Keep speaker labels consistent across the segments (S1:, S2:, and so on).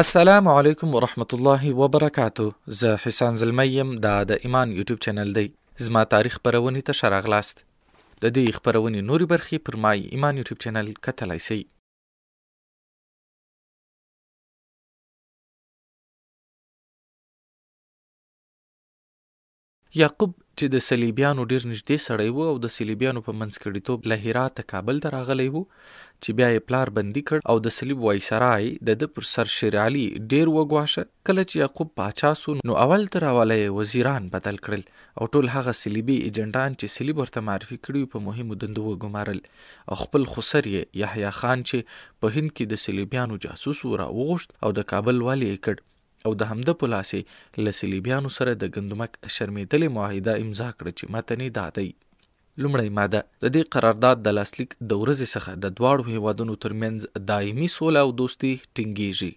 S1: السلام علیکم ورحمت الله وبرکاتو. زه حسان زلمی یم. دا د ایمان یوټیوب چینل دی. زما تاریخ خپرونې ته ښه راغلاست. د دې خپرونې نورې برخې پر مای ایمان یوټیوب چینل کتلی شئ. یعقوب چې د صلیبیانو ډیر نږدې سړی و او د صلیبیانو په منځګړیتوب له هراته کابل ته راغلی و، چې بیا یې پلار بندي کړ او د صلیب وایسرای د ده پر سر شیر علي ډیر وګواښه. کله چې یعقوب پاچا سو نو اول تر اوله یې وزیران بدل کړل او ټول هغه صلیبي ایجنټان چې صلیب ورته معرفي کړي په مهمو دندو وګمارل او خپل خسر یې یحیی خان چې په هند کې د صلیبیانو جاسوس و راوغوښت او د کابل والی یې کړ او د همده په لاسې له صلیبیانو سره د ګندمک شرمېدلې معاهده امضا کړه چې متن یې دا دی. لومړی ماده: د دې قرارداد د لاسلیک د ورځې څخه د دواړو هیوادونو ترمنځ دایمي سوله او دوستي ټینګیږي.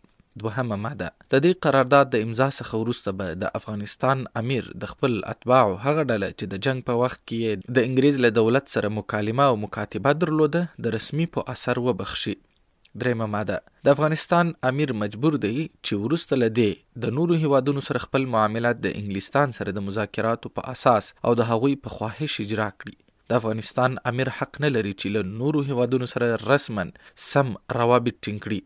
S1: دوهمه ماده: د دې قرارداد د امضا څخه وروسته به د افغانستان امیر د خپل اتباعو هغه ډله چې د جنگ په وخت کې د انګریز له دولت سره مکالمه او مکاتبه درلوده د رسمي په اثر وبخشي. دریمه ماده: د افغانستان امیر مجبور دی چې وروسته له دې د نورو هیوادونو سره خپل معاملات د انګلستان سره د مذاکراتو په اساس او د هغوی په خواهش اجرا کړي. د افغانستان امیر حق نه لري چې له نورو هیوادونو سره رسما سم روابط ټینګ کړي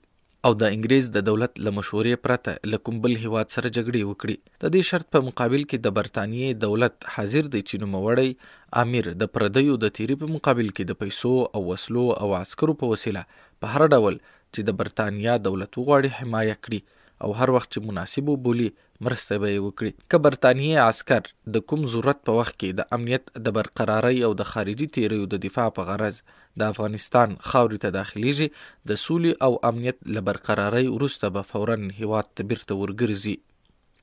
S1: او د انګریز د دولت له مشورې پرته له کوم بل هیواد سره جګړې وکړي. د دې شرط په مقابل کې د برطانیې دولت حاضر دی چې نوموړی امیر د پردیو د تیری په مقابل کې د پیسو او وسلو او عسکرو په وسیله په هر ډول چې د برطانیا دولت وغواړي حمایه کړي او هر وخت چې مناسب وبولي مرسته به یې وکړي. که برطانیې عسکر د کوم ضرورت په وخت کې د امنیت د برقرارۍ او د خارجي تیریو د دفاع په غرض د افغانستان خاورې ته داخلیږي، د سولې او امنیت له برقرارۍ وروسته به فوراً هیواد ته بیرته ورګرځي.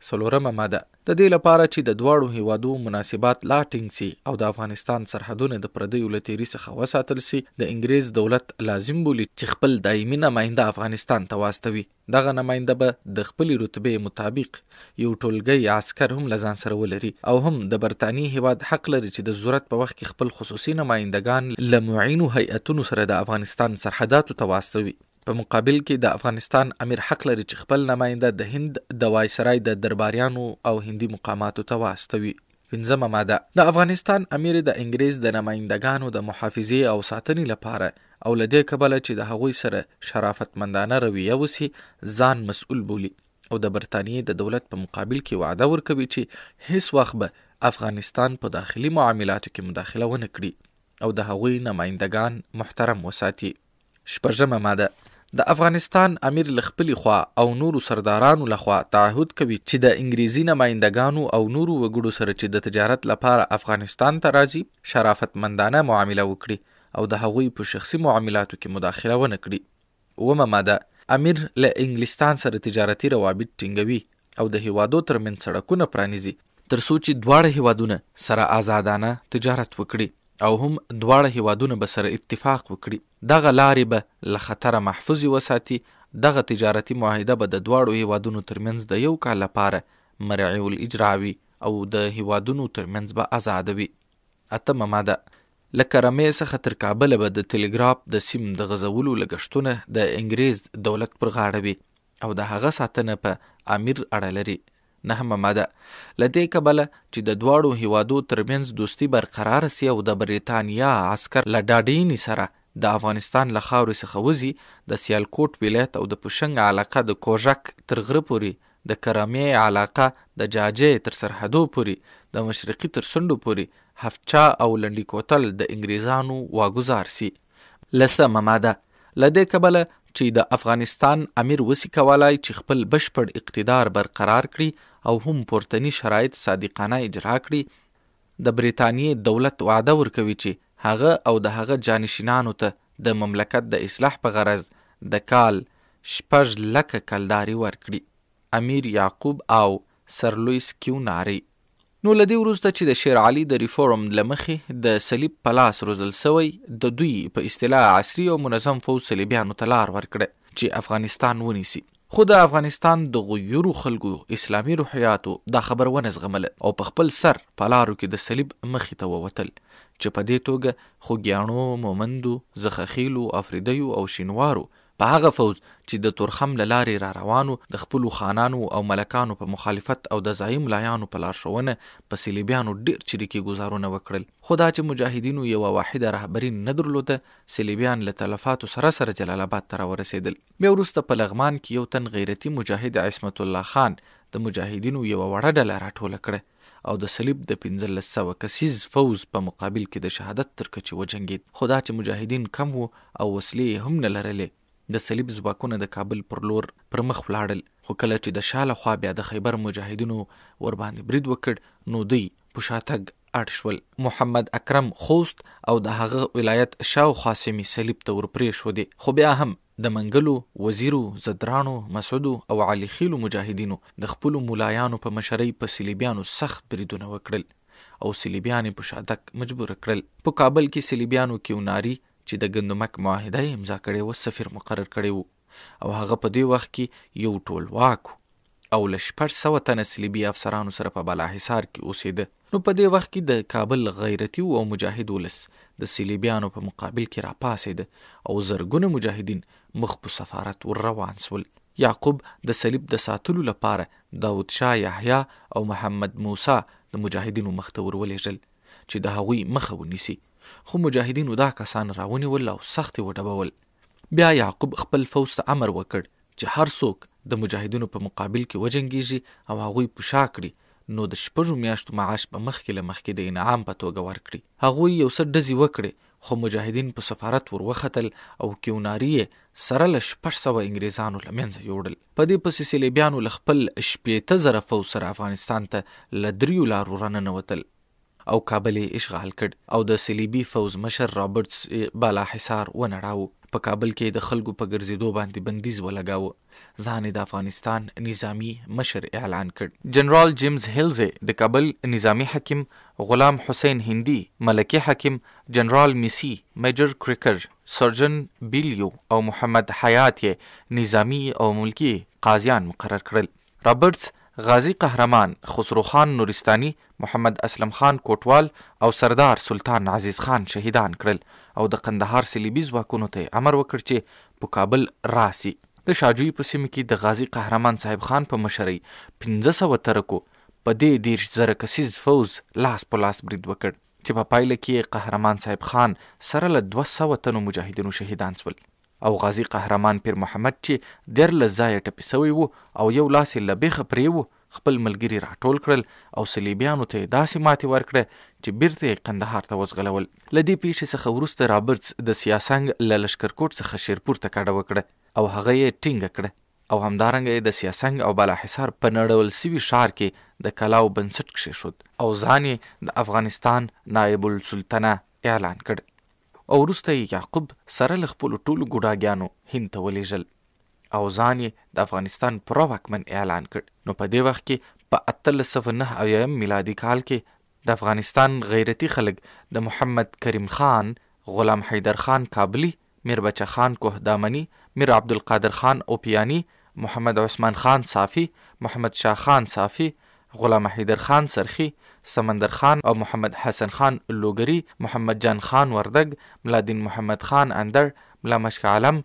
S1: څلورمه ماده: د دې لپاره چې د دواړو هیوادو مناسبات لا ټینګ سي او د افغانستان سرحدونه د پردیو له تیري څخه وساتل سي، د انګریز دولت لازم بولي چې خپل دایمي نماینده افغانستان ته واستوي. دغه نماینده به د خپلې رتبې مطابق یو ټولګی عسکر هم له ځان سره ولري او هم د برطانیې هیواد حق لري چې د ضرورت په وخت کې خپل خصوصي نمایندگان له معینو هیئتونو سره د افغانستان سرحداتو ته واستوي. په مقابل کې د افغانستان امیر حق لري چې خپل نماینده د هند د وایسرای د درباریانو او هندي مقاماتو ته واستوي. پنځمه ماده: د افغانستان امیر د انګریز د نمایندگانو د محافظې او ساتنې لپاره او له دې کبله چې د هغوی سره شرافتمندانه رویه وسي ځان مسؤل بولي او د برطانیې د دولت په مقابل کې وعده ورکوي چې هیڅ وخت به افغانستان په داخلي معاملاتو کې مداخله ونه کړي او د هغوی نمایندگان محترم وساتي. شپږمه ماده: د افغانستان امیر له خپلې خوا او نورو سردارانو لخوا تعهد کوي چې د انګریزي نمایندگانو او نورو وګړو سره چې د تجارت لپاره افغانستان ته راځي شرافتمندانه معامله وکړي او د هغوی په شخصي معاملاتو کې مداخله ونه کړي. اومه ماده: امیر له انګلستان سره تجارتي روابط ټینګوي او د هیوادو ترمنځ سړکونه پرانیزي ترڅو چې دواړه هیوادونه سره آزادانه تجارت وکړي او هم دواړه هیوادونه به سره اتفاق وکړي. دغه لارې به له خطره محفوظ وساتي. دغه تجارتي معاهده به د دواړو هیوادونو ترمنځ د یو کال لپاره مرعي الاجرا وي او د هیوادونو ترمنځ به آزاده وي. اتمه ماده: له کرمې څخه تر کابله به د تلګراف د سیم د غځولو لګښتونه د انګریز دولت پر غاړه وي او د هغه ساتنه په امیر اړه لري. نهمه ماده: له دې کبله چې د دواړو هیوادو ترمنځ دوستي برقرار سي او د بریتانیا عسکر له ډاډیني سره د افغانستان له خاورې څخه وځي، د سیالکوټ ولایت او د پوشنګ علاقه د کوژک تر غره پورې، د کرامې علاقه د جاجې تر سرحدو پورې، د مشرقي تر سندو پورې هفچا او لنډي کوتل د انګریزانو واګزار سي. لسمه ماده: له دې کبله چې د افغانستان امیر وسی کولای چې خپل بشپړ اقتدار برقرار کړي او هم پورتني شرایط صادقانه اجرا کړي، د بریتانیې دولت وعده ورکوي چې هغه او د هغه جانشینانو ته د مملکت د اصلاح په غرض د کال 6,00,000 کلداري ورکړي. امیر یعقوب او سر لویس کیوناري. نو له دې وروسته چې د شیر علي د ریفورم له مخې د صلیب په لاس روزل سوی، د دوی په اصطلاح عصري او منظم فوج صلیبیانو ته لار ورکړه چې افغانستان ونیسي. خو د افغانستان د غیورو خلکو اسلامي روحیاتو دا خبر ونه زغمله او په خپل سر په لارو کې د صلیب مخې ته ووتل چې په دې توګه خوږیاڼو، مومندو، زخخیلو، افریدیو او شینوارو په هغه فوز چې د تورخم له لارې را روانو د خپلو خانانو او ملکانو په مخالفت او د ځایي ملایانو په لارښوونه په صلیبیانو ډېر چریکي ګزارونه وکړل. خو دا چې مجاهدینو یوه واحده رهبري نه درلوده، صلیبیان له تلفاتو سره جلال آباد ته راورسېدل. بیا وروسته په لغمان کې یو تن غیرتي مجاهد عصمت الله خان د مجاهدینو یوه وړه ډله راټوله کړه او د صلیب د 1500 کسیز فوز په مقابل کې د شهادت تر کچې وجنګېد. خو دا چې مجاهدین کم وو او وسلې هم نه لرلې، د صلیب ځواکونه د کابل پر لور پر مخ ولاړل. خو کله چې د شا له خوا بیا د خیبر مجاهدینو ورباندې برید وکړ، نو دوی په شاتګ اړ شول. محمد اکرم خوست او د هغه ولایت شاوخوا سیمې صلیب ته ورپرېښودې. خو بیا هم د منګلو، وزیرو، زدرانو، مسعودو او علي خیلو مجاهدینو د خپلو ملایانو په مشرۍ په صلیبیانو سخت بریدونه وکړل او صلیبیان په شاتګ مجبور کړل. په کابل کې صلیبیانو کیوناري چې د ګندمک معاهده یې امضا کړې وه سفیر مقرر کړی و او هغه په دې وخت کې یو ټولواک او له 600 تنه صلیبي افسرانو سره په بالاحصار کې اوسېده. نو په دې وخت کې د کابل غیرتي او مجاهد ولس د صلیبیانو په مقابل کې راپاسېده او زرګونه مجاهدین مخ په سفارت ور روان سول. یعقوب د صلیب د ساتلو لپاره داود شاه یحیی او محمد موسی د مجاهدینو مخ ته ورولېږل چې د هغوی مخه ونیسي. خو مجاهدینو دا کسان راونیول او سخت یې وډبول. بیا یعقوب خپل فوج ته امر وکړ چې هر څوک د مجاهدینو په مقابل کې وجنګېږي او هغوی په شا کړي، نو د 6 میاشتو معاش په مخکې له مخکې د انعام په توګه ورکړي. هغوی یو څه ډزې وکړې، خو مجاهدین په سفارت ور وختل او کیوناري یې سره له 600 انګریزانو له منځه یوړل. په دې پسې صلیبیانو له خپل 18,000 فوج سره افغانستان ته له 3 لارو راننوتل او کابل یې اشغال کړ او د صلیبي فوز مشر رابرټس بالاحصار ونړاوه. په کابل کې د خلکو په ګرځېدو باندې بندیز ولګاوه. ځان د افغانستان نظامی مشر اعلان کړ. جنرال جیمز هیلز د کابل نظامی حکیم، غلام حسین هندی ملکی حکیم، جنرال میسی، میجر کریکر، سرجن بیلیو او محمد حیات نظامی او ملکی قاضیان مقرر کړل. رابرټس غازی قهرمان خسرو خان نورستانی، محمد اسلم خان کوټوال او سردار سلطان عزیز خان شهیدان کړل او د قندهار صلیبي ځواکونو ته امر وکړ چې په کابل راسي. د شاجوی په سیمه کې د غازی قهرمان صاحب خان په مشرۍ 1500 ترکو په دې 10,000 کسیز فوز لاس په لاس برید وکړ چې په پایله کې قهرمان صاحب خان سره له 200 تنو مجاهدینو شهیدان شول او غازی قهرمان پیر محمد چې 13 ځایه ټپي سوی و او یو لاس یې له بیخه پرې و، خپل ملګري راټول کړل او صلیبیانو ته داسې ماتې ورکړه چې بیرته یې قندهار ته وځغلول. له دې پیښې څخه وروسته رابرټس د سیاسنګ له لشکرکوټ څخه شیرپور ته کډه وکړه او هغه یې ټینګه کړه او همدارنګه یې د سیاسنګ او بالاحصار په نړول سوي ښار کې د کلاو بنسټ کښېښود او ځان یې د افغانستان نایب السلطنه اعلان کړ او وروسته یې یعقوب سره له خپلو ټولو ګوډاګیانو هند ته ولېږل او ځان یې د افغانستان پوره واکمن اعلان کړ. نو په دې وخت کې په 1809 میلادي کال کې د افغانستان غیرتي خلک د محمد کریم خان، غلام حیدر خان کابلی، میر بچه خان کوهدامنی، میر عبدالقادر خان اوپیانی، محمد عثمان خان صافی، محمد شاه خان صافی، غلام حیدر خان سرخی، سمندر خان او محمد حسن خان لوګری، محمد جان خان وردگ، ملادین محمد خان اندر، ملا مشک عالم،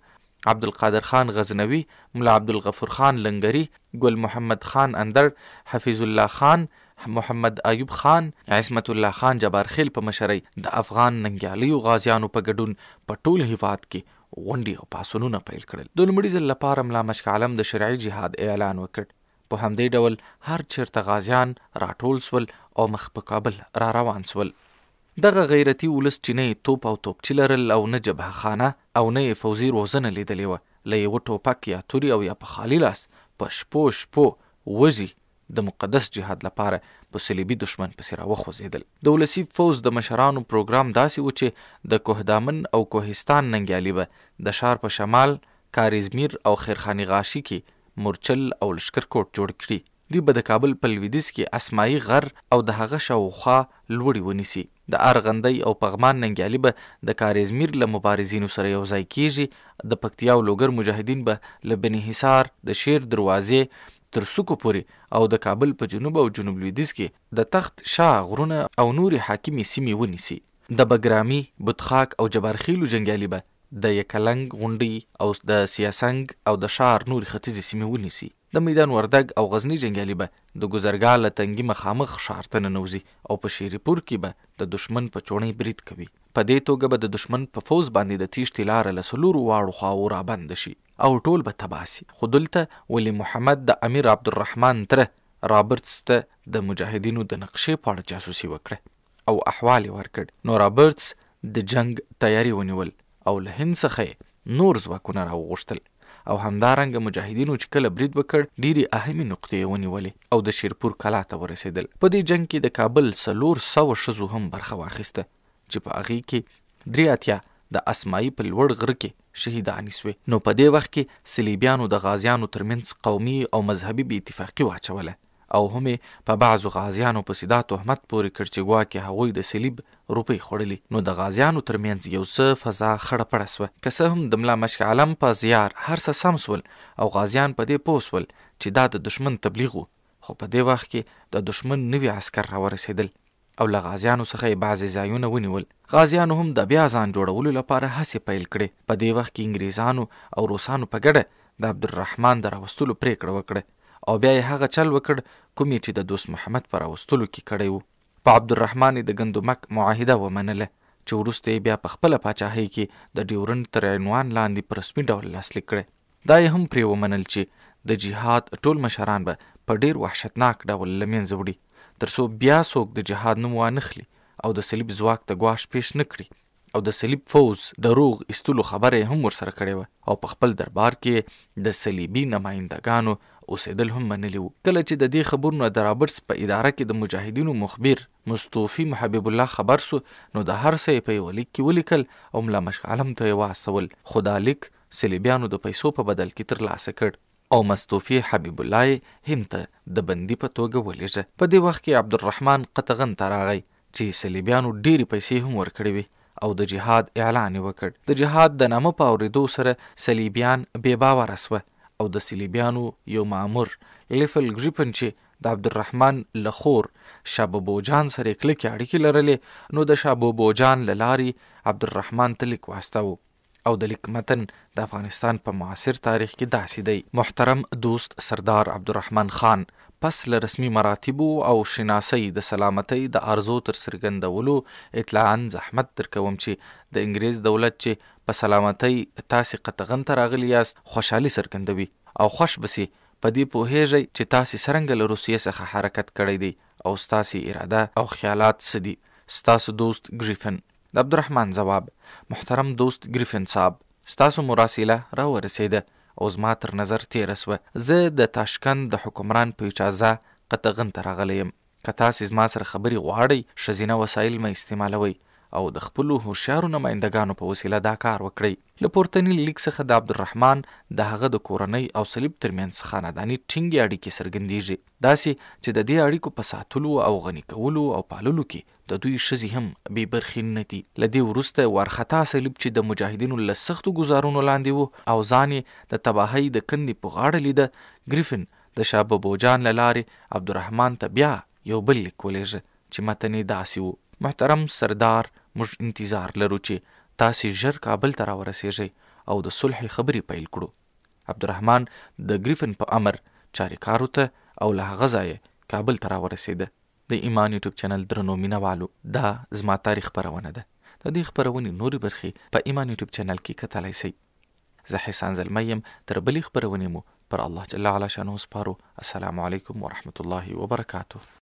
S1: عبدالقادر خان غزنوی، ملا عبدالغفور خان لنگری، گل محمد خان اندر، حفیظ الله خان، محمد ایوب خان، عصمت الله خان جبارخیل په مشرۍ د افغان ننګیالیو غازیانو په ګډون په ټول هیواد کې غونډې او پاڅونونه پیل کړل. د لومړي ځل لپاره ملا مشک عالم د شرعي جهاد اعلان وکړ. په همدې ډول هر چیرته غازیان راټول سول او مخ په کابل را روان سول. دغه غیرتي ولس چې نه توپ او توپچي لرل او نه جبهه خانه او نه فوزي روزنه لیدلې وه، له یوه ټوپک یا توري او یا په خالي لاس په شپو وژي د مقدس جهاد لپاره په صلیبي دشمن پسې راوخوځېدل. د ولسي فوز د مشرانو پروګرام داسې و چې د کوهدامن او کوهستان ننګیالي به د ښار په شمال کاریزمیر او خیرخاني غاشي کې مورچل او لشکرکوټ جوړ کړي. دوی به د کابل په لویدیځ کې اسماعي غر او د هغه شاوخوا لوړې ونیسي. د ارغندۍ او پغمان ننګیالي به د کاریزمیر له مبارزینو سره یو ځای کیږي. د پکتیا او لوګر مجاهدین به له بني حصار، د شیر دروازې تر سوکو پورې او د کابل په جنوب او جنوب لویدیځ کې د تخت شاه غرونه او نورې حاکمې سیمې ونیسي. د بګرامي، بطخاک او جبارخیلو جنګیالي به د یکلنګ غونډۍ او د سیاسنګ او د شار نورې ختیځې سیمې ونیسي. د میدان وردګ او غزني جنګیالي به د ګذرګاه له تنګي مخامخ ښار ته ننوځي او په شیري پور کې به د دشمن په چوڼۍ برید کوي. په دې توګه به د دشمن په فوز باندې د تیښتې لاره له څلورو واړو خواو رابنده شي او ټول به تباه سي. خو دلته ولی محمد د امیر عبدالرحمن تره رابرټس ته د مجاهدینو د نقشې په اړه جاسوسي وکړه او احوال یې ورکړ. نو رابرټس د جنگ تیاری ونیول او له هند څخه نور ځواکونه راوغوښتل او همدارنګه مجاهدینو چې کله برید وکړ ډېرې اهمې نقطې یې ونیولې او د شیرپور کلا ته ورسېدل. په دې جنگ کې د کابل 400 ښځو هم برخه واخیسته چې په هغې کې 83 د اسماعي په لوړ غره کې شهیدانې سوې. نو په دې وخت کې صلیبیانو د غازیانو ترمنځ قومي او مذهبي بې اتفاقي واچوله او هم په بعضو غازیانو پسې دا تهمت پورې کړ چې ګواکې هغوی د صلیب روپۍ خوړلي. نو د غازیانو ترمنځ یو څه فضا خړه پړه سوه. که څه هم د ملا مشک عالم په زیار هر څه سم سول او غازیان په دې پوه سول چې دا د دشمن تبلیغ و، خو په دې وخت کې د دشمن نوي عسکر راورسېدل او له غازیانو څخه یې بعضې ځایونه ونیول. غازیانو هم د بیا ځان جوړولو لپاره هڅې پیل کړې. په دې وخت کې انګریزانو او روسانو په ګډه د عبدالرحمن د راوستلو پرېکړه وکړه او بیا یې هغه چل وکړ کومې چې د دوست محمد په راوستلو کې کړی و. په عبدالرحمن د ګندمک معاهده ومنله چې وروسته یې بیا په خپله پاچاهۍ کې د ډیورنډ تر عنوان لاندې په رسمي ډول لاسلیک کړی. دا یې هم پرې ومنل چې د جهاد ټول مشران به په ډیر وحشتناک ډول له منځه وړي تر څو بیا څوک د جهاد نوم وانخلي او د صلیب ځواک ته ګواښ پیش نه کړي. او د صلیب فوز د روغ ایستلو خبره یې هم ورسره کړې وه او په خپل دربار کې د صلیبي نمایندګانو اوسېدل هم منلي وو. کله چې د دې خبرونو د رابرټس په اداره کې د مجاهدینو مخبر مصطفی محبب الله خبر سو، نو د هر څه یې په یوه لیک کې ولیکل او ملا مشک عالم ته یې واستول. خو دا لیک صلیبیانو د پیسو په بدل کې ترلاسه کړ او مصطفی حبیب الله هند ته د بندي په توګه ولېږه. په دې وخت کې عبدالرحمن قطغن ته راغی چې صلیبیانو ډېرې پیسې هم ورکړې وې او د جهاد اعلان وکړ. د جهاد د نامه په اورېدو سره صلیبیان بې باوره سوه او د صلیبیانو یو مامور لیفل ګریپن چې د عبدالرحمن له خور شاببو جان سره کلکې اړیکې لرلې، نو د شاببو جان له لارې عبدالرحمن ته لیک واستاوه او د لیک متن د افغانستان په معاصر تاریخ کې داسې دی: محترم دوست سردار عبدالرحمن خان، پس له رسمي مراتبو او شناسۍ د سلامتۍ د ارزو تر څرګندولو اطلاعاً زحمت درکوم چې د انګریز دولت چې په سلامتۍ تاسې قطغن ته راغلي یاست خوشحالي څرګندوي او خوش بسي په دې پوهیږئ چې تاسې څرنګه له روسیې څخه حرکت کړی دی او ستاسې اراده او خیالات څه دي. ستاسو دوست ګریفن. د عبدالرحمن ځواب: محترم دوست ګریفن صاحب، ستاسو مراسله را ورسېده او زما تر نظر تیره سوه. زه د تاشکند د حکمران په اجازه قطغن ته راغلی یم. که تاسې زما سره خبرې غواړئ ښځینه وسایل مه استعمالوئ او د خپلو هوښیارو نمایندګانو په وسیله دا کار وکړئ. له پورتني لیک څخه د عبدالرحمن د هغه د کورنۍ او صلیب ترمنځ خانداني ټینګې اړیکې څرګندېږي، داسې چې د دې اړیکو په ساتلو او غني کولو او پاللو کې د دوی ښځې هم بې برخې نه دي. له دې وروسته وارخطا صلیب چې د مجاهدینو له سختو ګزارونو لاندې و او ځان یې د تباهۍ د کندې په غاړه لیده، ګریفن د شاببو جان له لارې عبدالرحمن ته بیا یو بل لیک ولېږه چې متن یې داسې و: محترم سردار، موږ انتظار لرو چې تاسې ژر کابل ته راورسېږئ او د صلح خبرې پیل کړو. عبدالرحمن د ګریفن په امر چاریکارو ته او له هغه ځایه کابل ته راورسېده. د ایمان یوټیوب چینل درنو مینوالو، دا زما تاریخ خپرونه ده. د دې خپرونې نورې برخې په ایمان یوټیوب چینل کې کتلی سئ. زه حسان زلمی یم. تر بلې خپرونې مو پر الله جل وعلا شانو سپارو. السلام علیکم ورحمة الله وبرکاته.